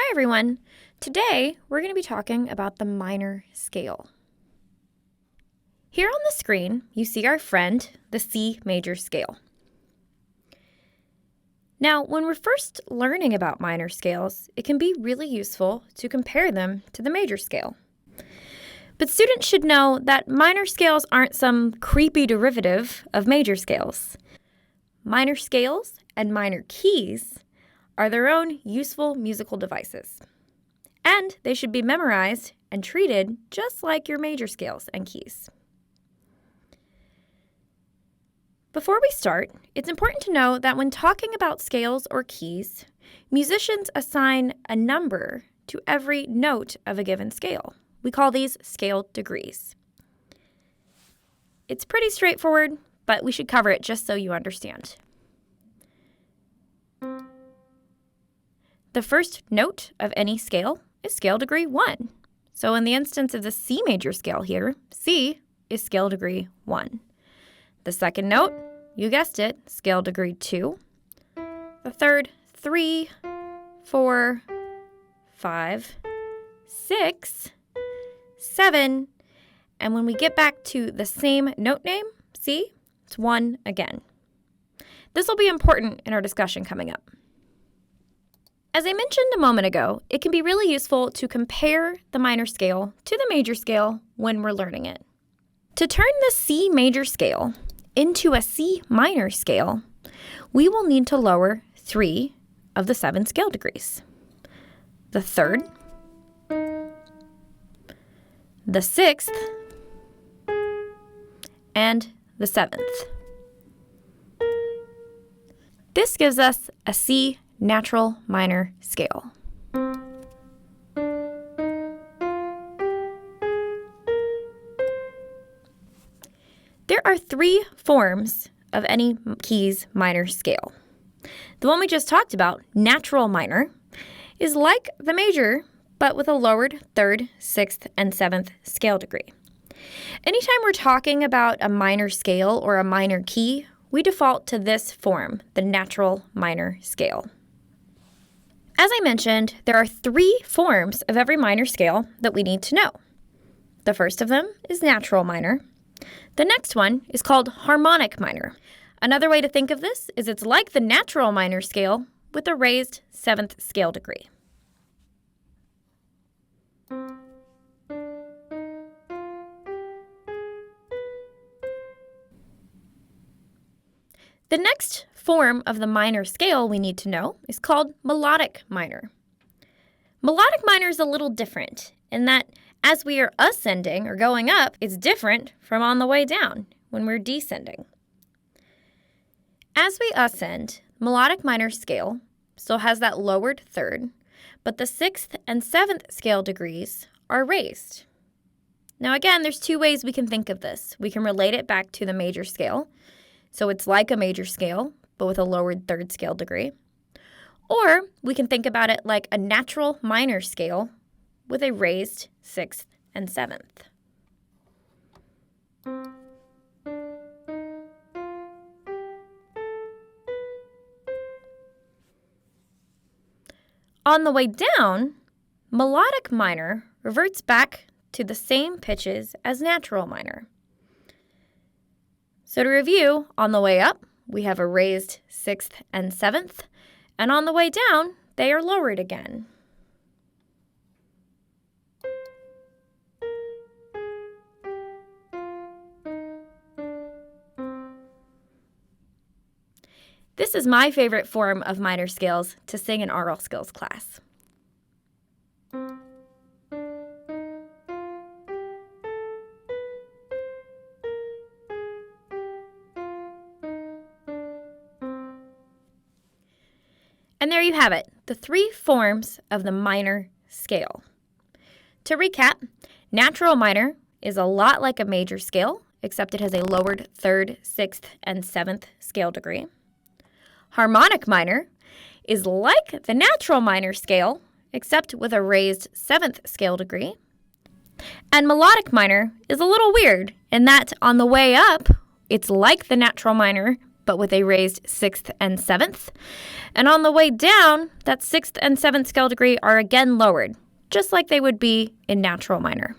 Hi everyone! Today we're going to be talking about the minor scale. Here on the screen you see our friend, the C major scale. Now when we're first learning about minor scales, it can be really useful to compare them to the major scale. But students should know that minor scales aren't some creepy derivative of major scales. Minor scales and minor keys are their own useful musical devices. And they should be memorized and treated just like your major scales and keys. Before we start, it's important to know that when talking about scales or keys, musicians assign a number to every note of a given scale. We call these scale degrees. It's pretty straightforward, but we should cover it just so you understand. The first note of any scale is scale degree 1. So in the instance of the C major scale here, C is scale degree 1. The second note, you guessed it, scale degree 2. The third, 3, 4, 5, 6, 7. And when we get back to the same note name, C, it's 1 again. This will be important in our discussion coming up. As I mentioned a moment ago, it can be really useful to compare the minor scale to the major scale when we're learning it. To turn the C major scale into a C minor scale, we will need to lower 3 of the 7 scale degrees. The third, the sixth, and the 7th. This gives us a C natural minor scale. There are 3 forms of any key's minor scale. The one we just talked about, natural minor, is like the major, but with a lowered 3rd, 6th, and 7th scale degree. Anytime we're talking about a minor scale or a minor key, we default to this form, the natural minor scale. As I mentioned, there are 3 forms of every minor scale that we need to know. The first of them is natural minor. The next one is called harmonic minor. Another way to think of this is it's like the natural minor scale with a raised 7th scale degree. The next form of the minor scale we need to know is called melodic minor. Melodic minor is a little different in that as we are ascending or going up, it's different from on the way down when we're descending. As we ascend, melodic minor scale still has that lowered 3rd, but the 6th and 7th scale degrees are raised. Now again, there's 2 ways we can think of this. We can relate it back to the major scale. So it's like a major scale, but with a lowered 3rd scale degree. Or we can think about it like a natural minor scale with a raised 6th and 7th. On the way down, melodic minor reverts back to the same pitches as natural minor. So to review, on the way up, we have a raised 6th and 7th, and on the way down, they are lowered again. This is my favorite form of minor scales to sing in oral skills class. And there you have it, the 3 forms of the minor scale. To recap, natural minor is a lot like a major scale, except it has a lowered 3rd, 6th, and 7th scale degree. Harmonic minor is like the natural minor scale, except with a raised 7th scale degree. And melodic minor is a little weird in that on the way up, it's like the natural minor, but with a raised 6th and 7th. And on the way down, that 6th and 7th scale degree are again lowered, just like they would be in natural minor.